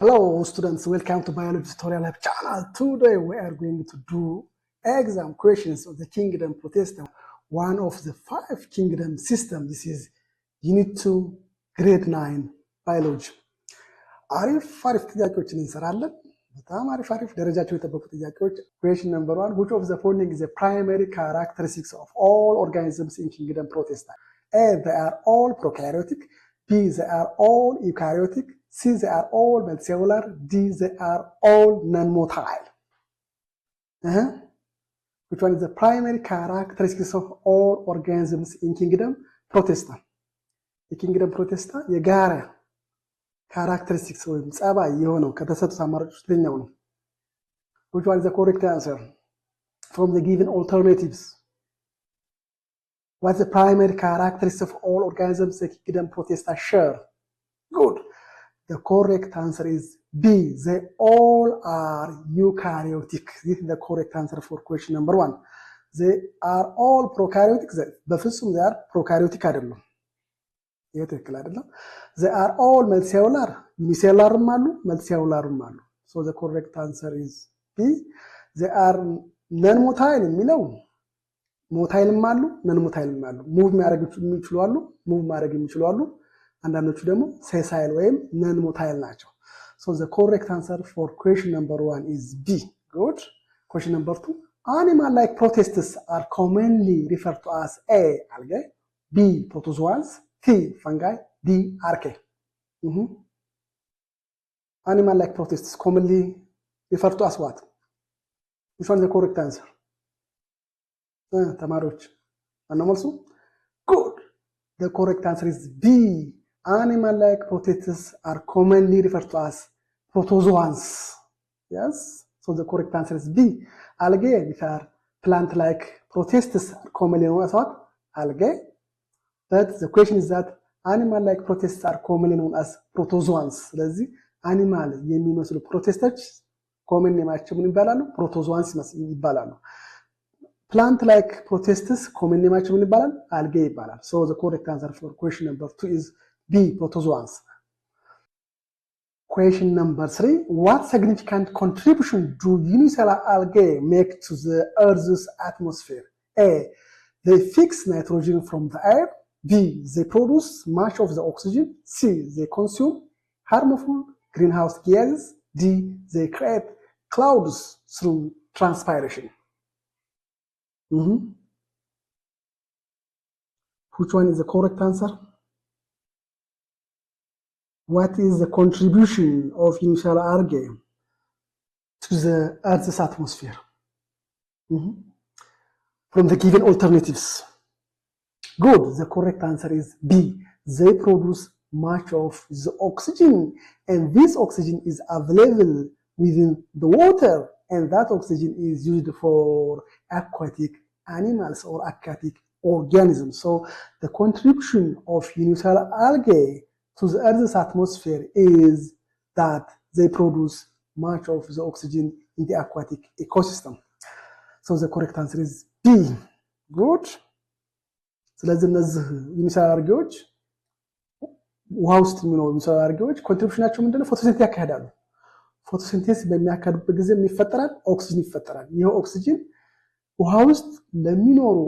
Hello students, welcome to Biology Tutorial Lab channel. Today we are going to do exam questions of the Kingdom Protestant, one of the 5 kingdom systems. This is Unit 2, Grade 9 Biology. አሪፍ ጥያቄዎችን እንሰራለን። በጣም አሪፍ ደረጃቸው የጠበቁ ጥያቄዎች። Question number 1, which of the following is the primary characteristics of all organisms in Kingdom Protestant? A, they are all prokaryotic. B, they are all eukaryotic. C, they are all multicellular. D, they are all non-motile. Which one is the primary characteristics of all organisms in Kingdom Protestant? The Kingdom Protestant የጋራ characteristics ወይም ጸባይ የሆነው ከተሰጡት አማራጮች ውስጥ የትኛው ነው? Which one is the correct answer from the given alternatives? What's the primary characteristics of all organisms the Kingdom Protestant share? Good. The correct answer is B. They all are eukaryotic. This is the correct answer for question number 1. They are all prokaryotic. በፍጹም they are prokaryotic አይደሉም። ይሄ ትክክል አይደለም። They are all multicellular. unicellularም አሉ multicellularም አሉ። So the correct answer is B. They are non-motile የሚለው ሞታይልም አሉ non-motileም አሉ። ሙቭ ማድረግ የሚችሉ አሉ ሙቭ ማድረግ የሚችሉ አሉ። አንዳንዶቹ ደግሞ ሴሳይል ወይም non-motile ናቸው። So the correct answer for question number 1 is B. Good. Question number 2. Animal-like protists are commonly referred to as A. algae, B. protozoans, C. fungi, D. archaea. Animal-like protists commonly referred to as what? Which one is the correct answer? ተማሪዎች ማነው መልሱ? Good. The correct answer is B. Animal-like protists are commonly referred to as protozoans. Yes. So the correct answer is B. Algae, which are plant-like protists, are commonly known as what? Algae. But the question is that animal-like protists are commonly known as protozoans. ስለዚህ animal የሚመስሉ protists common nameአቸው ምን ይባላሉ? protozoans ይባላሉ። Plant-like protists common nameአቸው ምን ይባላል? algae ይባላል። So the correct answer for question number 2 is B. protozoans. Question number 3. What significant contribution do unicellular algae make to the Earth's atmosphere? A. They fix nitrogen from the air. B. They produce much of the oxygen. C. They consume harmful greenhouse gases. D. They create clouds through transpiration. Which one is the correct answer? What is the contribution of unicellular algae to the Earth's atmosphere? From the given alternatives. Good. The correct answer is B. They produce much of the oxygen, and this oxygen is available within the water, and that oxygen is used for aquatic animals or aquatic organisms. So the contribution of unicellular algae to the Earth's atmosphere is that they produce much of the oxygen in the aquatic ecosystem. So the correct answer is B. Good. ስለዚህ እነዚህ unicellular algaeዎች ውሃ ውስጥ የሚኖሩ unicellular algaeዎች ኮንትሪቢዩሽናቸው ምንድነው? ፎቶሲንቴሲስ ያካሂዳሉ። ፎቶሲንቴሲስ በሚያካሂዱበት ጊዜ ምን ይፈጠራል? ኦክሲጅን ይፈጠራል። ይሄ ኦክሲጅን ውሃ ውስጥ ለሚኖሩ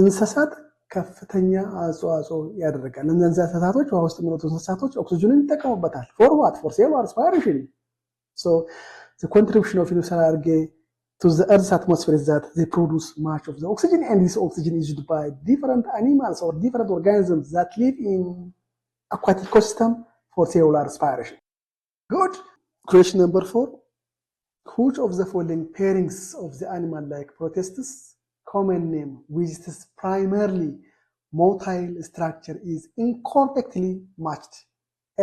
እንስሳት ከፍተኛ አስተዋጽኦ ያደርጋል። እነዚህ እንስሳቶች ውሃ ውስጥ የሚኖሩ እንስሳቶች ኦክሲጅንን ይጠቀሙበታል። for what? For cellular respiration. So the contribution of unicellular algae to the Earth's atmosphere is that they produce much of the oxygen, and this oxygen is used by different animals or different organisms that live in aquatic ecosystem for cellular respiration. Good. Question number 4. Which of the following pairings of the animal-like protists common name with its primarily motile structure is incorrectly matched?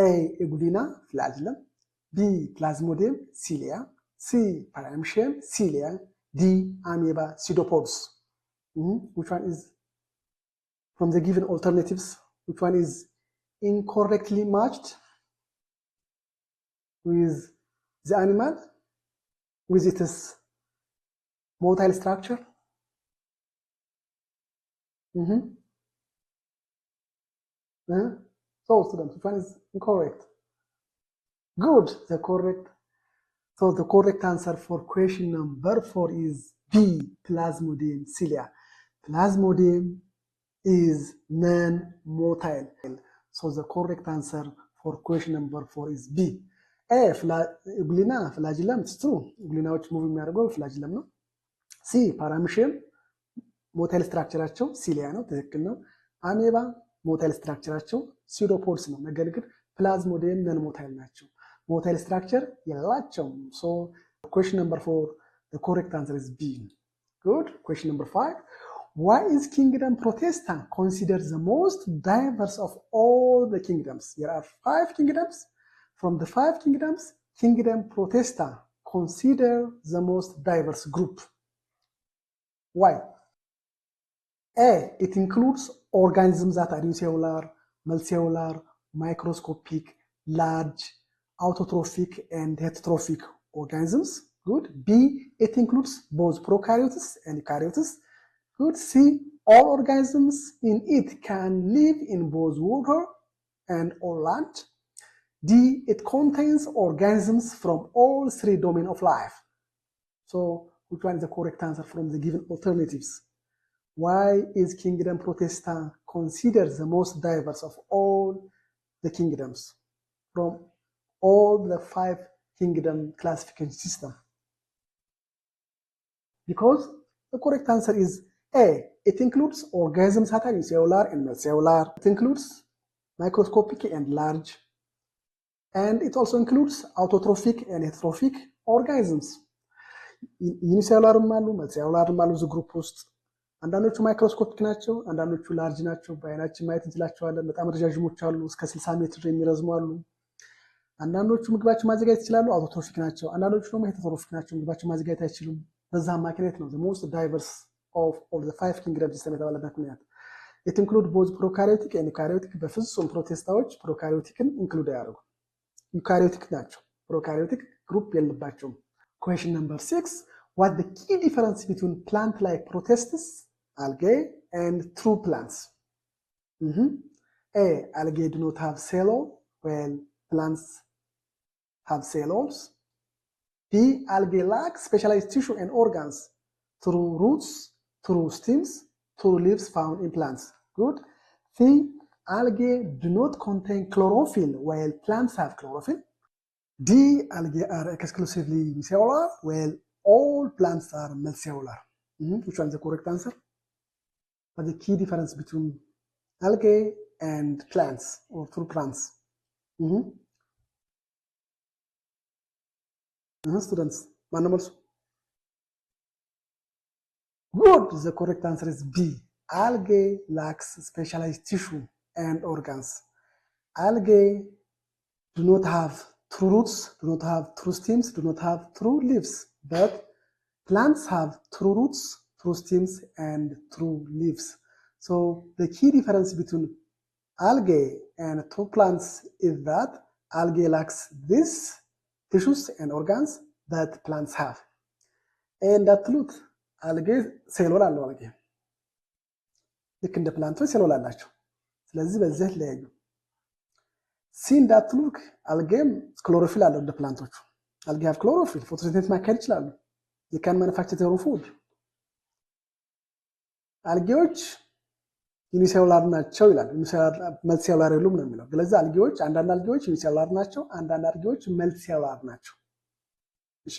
A. Eglina flagellum. B. Plasmodium cilia. C. Paramecium cilia. D. Amoeba pseudopods. Which one is from the given alternatives? Which one is incorrectly matched with the animal with its motile structure? So students, which one is incorrect? Good. The correct answer for question number 4 is B, Plasmodium cilia. Plasmodium is non-motile. So the correct answer for question number 4 is B. A, Eglina, flagellum, it's true. Eglina which moving የሚያደርገው flagellum ነው። C, paramecium, ሞታይል ስትራክቸራቸው ሲሊያ ነው፣ ትክክል ነው። አሜባ ሞታይል ስትራክቸራቸው ሲዶፖድስ ነው፣ ነገር ግን ፕላዝሞዲየም ነን ሞታይል ናቸው። ሞታይል ስትራክቸር የላቸውም። So question number 4, the correct answer is B. Good. Question number 5. Why is Kingdom Protesta considered the most diverse of all the kingdoms? There are 5 kingdoms. From the 5 kingdoms, Kingdom Protesta considered the most diverse group. Why? A, it includes organisms that are unicellular, multicellular, microscopic, large, autotrophic, and heterotrophic organisms. Good. B, it includes both prokaryotes and eukaryotes. Good. C, all organisms in it can live in both water and on land. D, it contains organisms from all 3 domains of life. So which one is the correct answer from the given alternatives? Why is Kingdom Protesta considered the most diverse of all the kingdoms from all the 5 kingdom classification system? Because the correct answer is A, it includes organisms that are unicellular and multicellular. It includes microscopic and large. And it also includes autotrophic and heterotrophic organisms. Unicellular አሉ multicellular አሉ እዚህ ግሩፕ ውስጥ አንዳንዶቹ ማይክሮስኮፒክ ናቸው፣ አንዳንዶቹ ላርጅ ናቸው። በአይናችን ማየት እንችላቸዋለን። በጣም ረጃጅሞች አሉ፣ እስከ 60 ሜትር የሚረዝሙ አሉ። አንዳንዶቹ ምግባቸው ማዘጋጀት ይችላሉ፣ አውቶትሮፊክ ናቸው። አንዳንዶቹ ደግሞ ሄተሮትሮፊክ ናቸው፣ ምግባቸው ማዘጋጀት አይችሉም። በዛ አማካኝነት ነው the most diverse of all the 5 kingdom system የተባለበት ምክንያት። it include both prokaryotic and eukaryotic። በፍጹም ፕሮቴስታዎች ፕሮካሪዮቲክን ኢንክሉድ ያደርጉ ዩካሪዮቲክ ናቸው፣ ፕሮካሪዮቲክ ግሩፕ የለባቸውም። question number 6. What the key difference between plant-like protists, algae, and true plants? A, algae do not have cellule, while plants have cellules. B, algae lack specialized tissue and organs through roots, through stems, through leaves found in plants. Good. C, algae do not contain chlorophyll, while plants have chlorophyll. D, algae are exclusively unicellular, while all plants are multicellular. Which one is the correct answer? What's the key difference between algae and plants or true plants? Students, animals. Good. The correct answer is B. Algae lacks specialized tissue and organs. Algae do not have true roots, do not have true stems, do not have true leaves, but plants have true roots, true stems, and true leaves. So the key difference between algae and true plants is that algae lacks these tissues and organs that plants have. And that truth, algae ሴሎል አለው። algae ልክ እንደ ፕላንቶች ሴሎል አላቸው። ስለዚህ በዚህ ለያዩ ሲ እንዳትሉክ አልጌም ክሎሮፊል አለው እንደ ፕላንቶቹ። አልጌ have chlorophyll ፎቶሲንቴሲስ ማካሄድ ይችላሉ። they can manufacture their own food። አልጌዎች ዩኒሴሉላር ናቸው ይላል። መልቲሴሉላር የሉም ነው የሚለው። ስለዚህ አልጌዎች አንዳንድ አልጌዎች ዩኒሴሉላር ናቸው፣ አንዳንድ አልጌዎች መልቲሴሉላር ናቸው። እሺ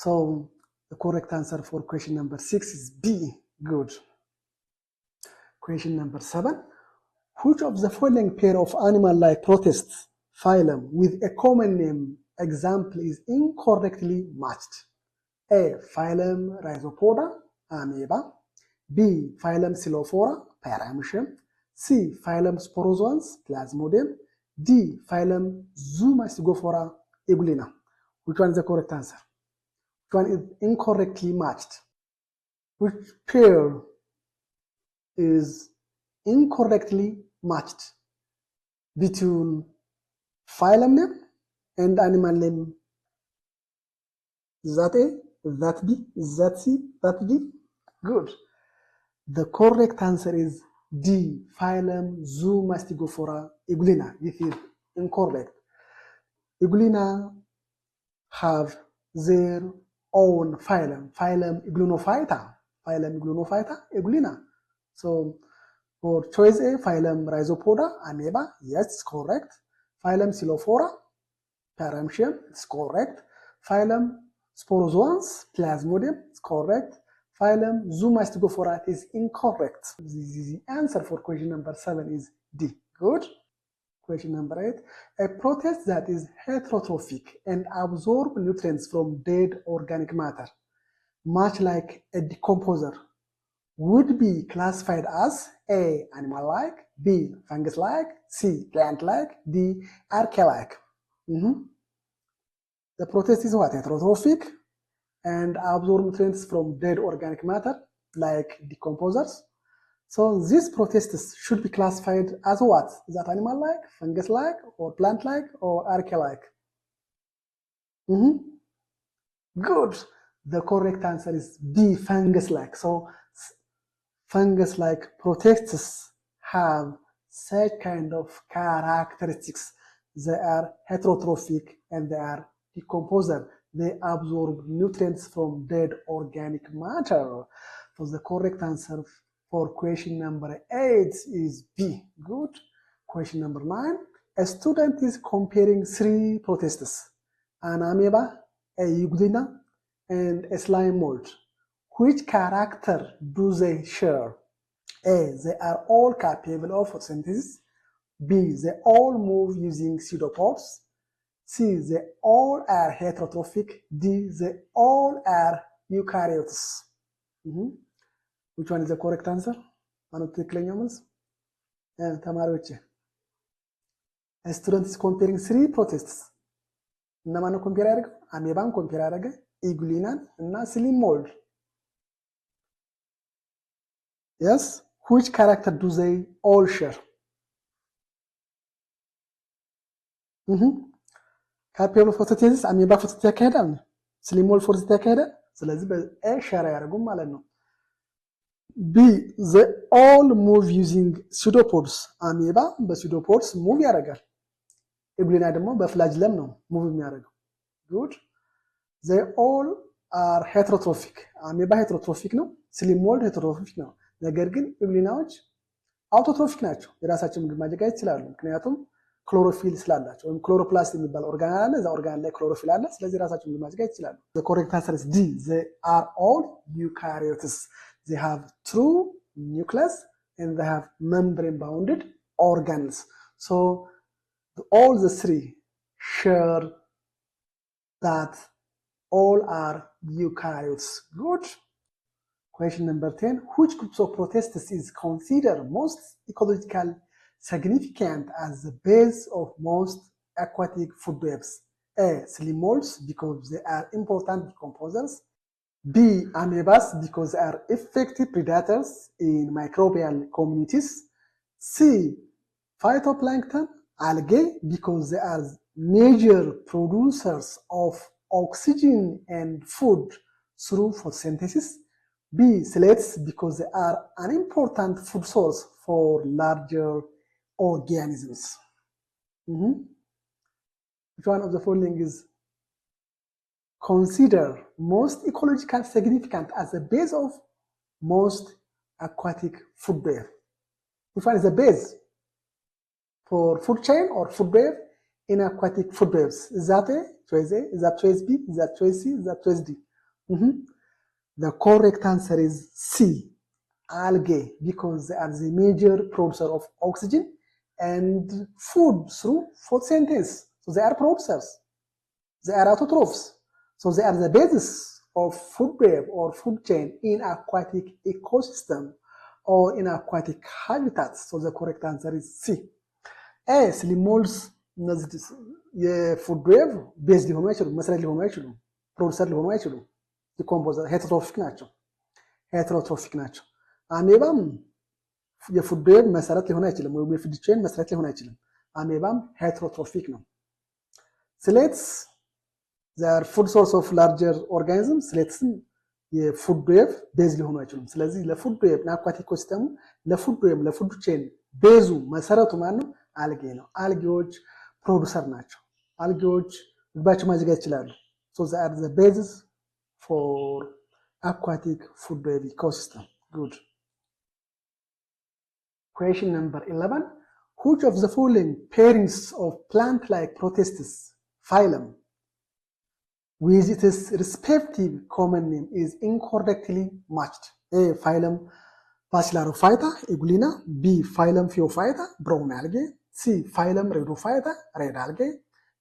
so the correct answer for question number 6 is B. Good. Question number 7. Which of the following pair of animal-like protists phylum with a common name example is incorrectly matched? A, phylum Rhizopoda, amoeba. B, phylum Xylophora, paramecium. C, phylum Sporozoans, Plasmodium. D, phylum Zoomastigophora, Eglina. Which one is the correct answer? Which one is incorrectly matched? Which pair is incorrectly matched between phylum name and animal name? Is that A? Is that B? Is that C? That D? Good. The correct answer is D, phylum Zoomastigophora eglina. This is incorrect. Eglina have their own phylum, phylum Eglynophyta, Eglina. So for choice A, phylum Rhizopoda, amoeba, yes, it's correct. Phylum Xylophora, Paramecium, it's correct. Phylum Sporozoans, Plasmodium, it's correct. Phylum Zoomastigophora is incorrect. The answer for question number 7 is D. Good. Question number 8. A protist that is heterotrophic and absorb nutrients from dead organic matter, much like a decomposer, would be classified as A, animal-like, B, fungus-like, C, plant-like, D, archaea-like. The protist is what? Heterotrophic and absorb nutrients from dead organic matter like decomposers. So these protists should be classified as what? Is that animal-like, fungus-like, or plant-like, or archaea-like? Good. The correct answer is B, fungus-like. So fungus-like protists have such kind of characteristics. They are heterotrophic and they are decomposer. They absorb nutrients from dead organic matter. So the correct answer for question number 8 is B. Good. Question number 9. A student is comparing 3 protists, an amoeba, a Euglena, and a slime mold. Which character do they share? A, they are all capable of photosynthesis. B, they all move using pseudopods. C, they all are heterotrophic. D, they all are eukaryotes. Which one is the correct answer? A student is comparing 3 protists. እነማን ነው ኮምፔር ያደረገው? አሜባን ኮምፔር ያደረገ፣ ኢጉሊናን እና ስሊም ሞልድ። Yes, which character do they all share? Capable of photosynthesis, amoeba photosynthesis ያካሄዳል፣ ስሊም ሞልድ photosynthesis ያካሄዳል። ስለዚህ በኤ ሼር ያደርጉም ማለት ነው። B, they all move using pseudopods. amoeba በpseudopods ሙቭ ያደርጋል። ኢጉሊና ደግሞ በፍላጅለም ነው ሙቭ የሚያደርገው። Good. They all are heterotrophic. amoeba heterotrophic ነው፣ ስሊም ሞልድ heterotrophic ነው። ነገር ግን ኢጉሊናዎች አውቶትሮፊክ ናቸው። የራሳቸው ምግብ ማዘጋጀት ይችላሉ። ምክንያቱም ክሎሮፊል ስላላቸው ወይም ክሎሮፕላስት የሚባል ኦርጋን አለ። እዛ ኦርጋን ላይ ክሎሮፊል አለ። ስለዚህ ራሳቸው ምግብ ማዘጋጀት ይችላሉ። The correct answer is D. They are all eukaryotes. They have true nucleus and they have membrane bounded organs. So all the 3 share that all are eukaryotes. Good. Question number 10. Which groups of protists is considered most ecological significant as the base of most aquatic food webs? A, slim molds because they are important decomposers. B, amoebas because they are effective predators in microbial communities. C, phytoplankton, algae because they are major producers of oxygen and food through photosynthesis. B, slates because they are an important food source for larger organisms. Which one of the following is considered most ecological significant as the base of most aquatic food web? Which one is the base for food chain or food web in aquatic food webs? Is that A, choice A? Is that choice B? Is that choice C? Is that choice D? The correct answer is C, algae, because they are the major producer of oxygen and food through photosynthesis. So they are producers. They are autotrophs. So they are the basis of food web or food chain in aquatic ecosystem or in aquatic habitats. So the correct answer is C. A, slim molds የፉድ ዌብ ቤዝ ሊሆኑ አይችሉም፣ መስራት ሊሆኑ አይችሉም፣ ፕሮዲሰር ሊሆኑ አይችሉም። ዲኮምፖዘር ሄትሮትሮፊክ ናቸው። አሜባም የፉድ ዌብ መሰረት ሊሆን አይችልም፣ ወይም የፉድ ቼን መሰረት ሊሆን አይችልም። አሜባም ሄትሮትሮፊክ ነው። ስሌትስ ዘር ፉድ ሶርስ ኦፍ ላርጀር ኦርጋኒዝም፣ ስሌትስም የፉድ ዌብ ቤዝ ሊሆኑ አይችሉም። ስለዚህ ለፉድ ዌብ አኳቲክ ኢኮሲስተሙ ለፉድ ዌብ ለፉድ ቼን ቤዙ መሰረቱ ማን ነው? አልጌ ነው። አልጌዎች ፕሮዲሰር ናቸው። አልጌዎች ምግባቸው ማዘጋጀት ይችላሉ። so they are the basis for aquatic food web ecosystem. Good. Question number 11. Which of the following pairings of plant-like protists phylum with its respective common name is incorrectly matched? A. Phylum Basilarophyta eglina. B. Phylum Phaeophyta brown algae. C. Phylum Rhodophyta red algae.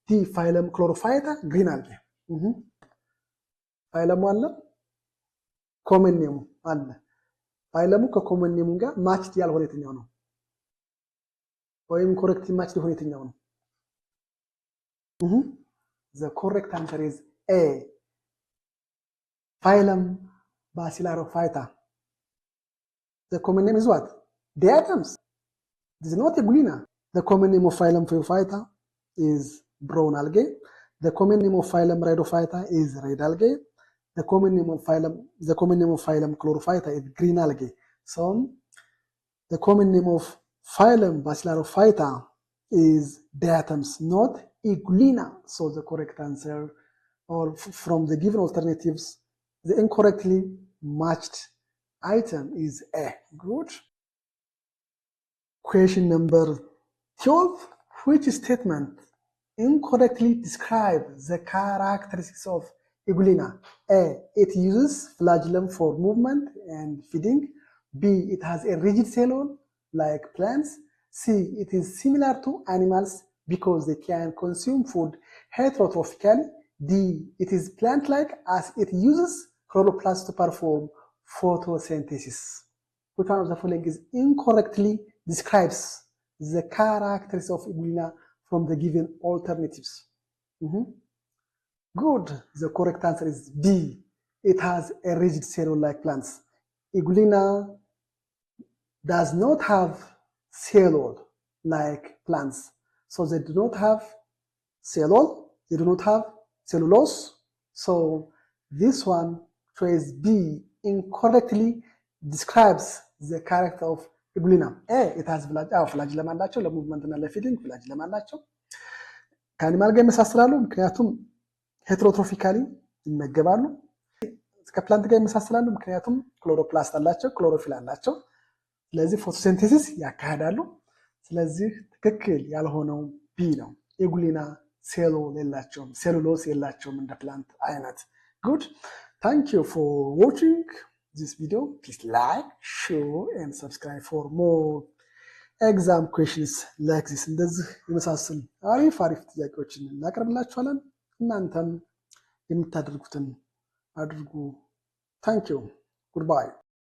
D. Phylum Chlorophyta green algae. ፋይለሙ አለ ኮመን ኔሙ አለ። ፋይለሙ ከኮመን ኔሙ ጋር ማችድ ያልሆነ የትኛው ነው? ወይም ኮሬክት ማችድ የሆነ የትኛው ነው? the correct answer is A. Phylum Basilarophyta. The common name is what? Diatoms. This is not Eglina. The common name of Phylum Phaeophyta is brown algae. The common name of Phylum Rhodophyta is red algae. The common name of Phylum Chlorophyta is green algae. So the common name of Phylum Basilarophyta is Diatoms, not Eglina. So the correct answer, or from the given alternatives, the incorrectly matched item is A. Good. Question number 12. Which statement incorrectly describes the characteristics of Eglina? A. It uses flagellum for movement and feeding. B. It has a rigid cell wall like plants. C. It is similar to animals because they can consume food heterotrophically. D. It is plant-like as it uses chloroplasts to perform photosynthesis. Which one of the following is incorrectly describes the characteristics of Eglina from the given alternatives? Good. The correct answer is B. It has a rigid cell wall like plants. Eglina does not have cell wall like plants. So they do not have cell wall, they do not have cellulose. So this one, choice B, incorrectly describes the character of Eglina. A. It has flagellum አላቸው ለሙቭመንት እና ለፊዲንግ flagellum አላቸው። ከአኒማል ጋር ይመሳሰላሉ ምክንያቱም ሄትሮትሮፊካሊ ይመገባሉ። ከፕላንት ጋር ይመሳሰላሉ ምክንያቱም ክሎሮፕላስት አላቸው፣ ክሎሮፊል አላቸው። ስለዚህ ፎቶሲንቴሲስ ያካሂዳሉ። ስለዚህ ትክክል ያልሆነው ቢ ነው። ኤጉሊና ሴሉሎስ የላቸውም እንደ ፕላንት አይነት። ጉድ ታንክ ዩ ፎር ዋቺንግ ዚስ ቪዲዮ ፕሊዝ ላይክ ሼር ኤንድ ሰብስክራይብ ፎር ሞር ኤግዛም ኩዌሽንስ ላይክ ዚስ። እንደዚህ የመሳሰሉ አሪፍ ጥያቄዎችን እናቀርብላችኋለን። እናንተም የምታደርጉትን አድርጉ። ታንክ ዩ ጉድባይ